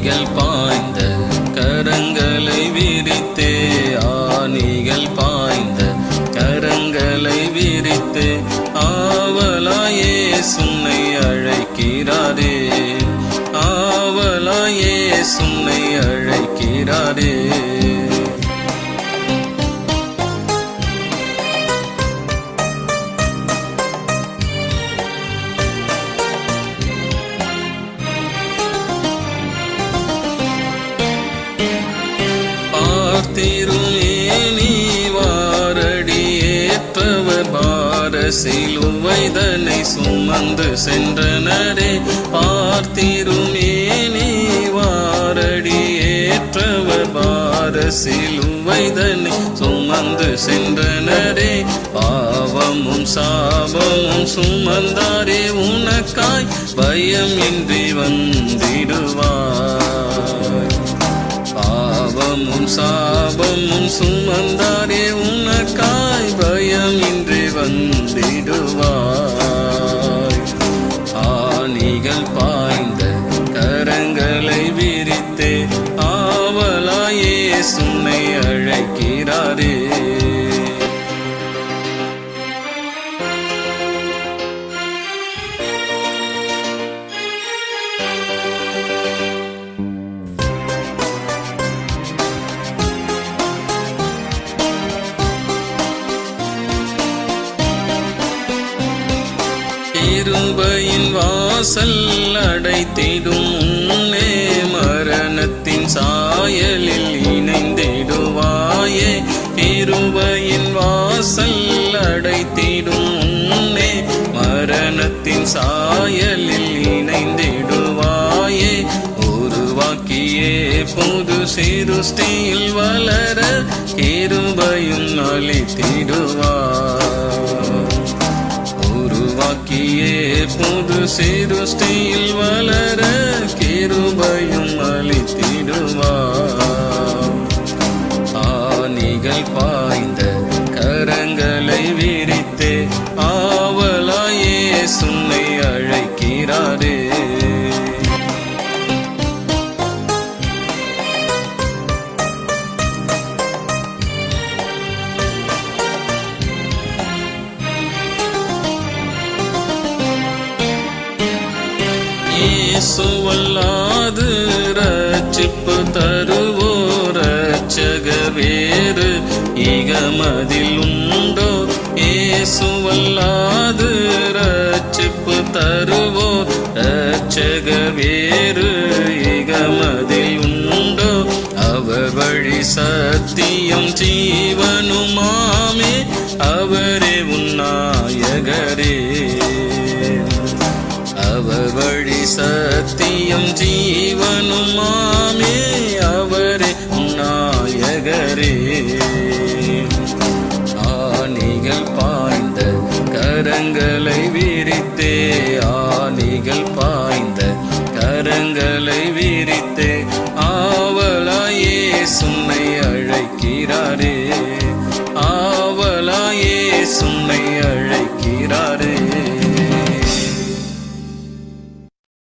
ஆணிகள் பாய்ந்த கரங்களை விரித்தே, ஆணிகள் பாய்ந்த கரங்களை விரித்தே, ஆவலாயே சுன்னை அழைக்கிறாரே, ஆவலாயே சுன்னை அழைக்கிறாரே. பார்த்தீருமே வாரடி ஏற்றவர் பார சிலுவைதனை சுமந்து சென்றனரே, பார்த்தீருமே வாரடி ஏற்றவர் பார சிலுவைதனை சுமந்து சென்றனரே, பாவமும் சாபமும் சுமந்தாரே உனக்காய் பயமின்றி வந்திடுவார், பாவமும் சாபமும் சுமந்தாரே உனக்காய் பயமின்றி வந்திடுவாய். ஆணிகள் பாய்ந்த கரங்களை விரித்தே, ஆவலாயே சுன்னை அழைக்கிறாரே. கிருபையின் வாசல் அடைத்திடும் முன்னே மரணத்தின் சாயலில் இணைந்திடுவாயே, கிருபையின் வாசல் அடைத்திடும் முன்னே மரணத்தின் சாயலில் இணைந்திடுவாயே, உருவாக்கியே புது சிருஷ்டியில் வளர கிருபையும் அளித்திடுவார், உருவாக்கியே புது சிருஷ்டியில் வளர கிருபையும் அளித்திடுவார். ஆணிகள் பாய்ந்த கரங்களை விரித்தே, ஆவலாயே சுன்னை அழைக்கிறாரே. இயேசுவல்லாது ரட்சிப்பு தருவோர் ரட்சகர் வேறு இகமதில் உண்டோ, இயேசுவல்லாது ரட்சிப்பு தருவோர் ரட்சகர் வேறு இகமதில் உண்டோ, அவர் வழி சத்தியம் ஜீவனுமாமே, அவரே உன்னாயகரே, அவர் வழி சத்தியம் ஜீவனுமாமே, அவரே நாயகரே. ஆணிகள் பாய்ந்த கரங்களை விரித்தே, ஆணிகள்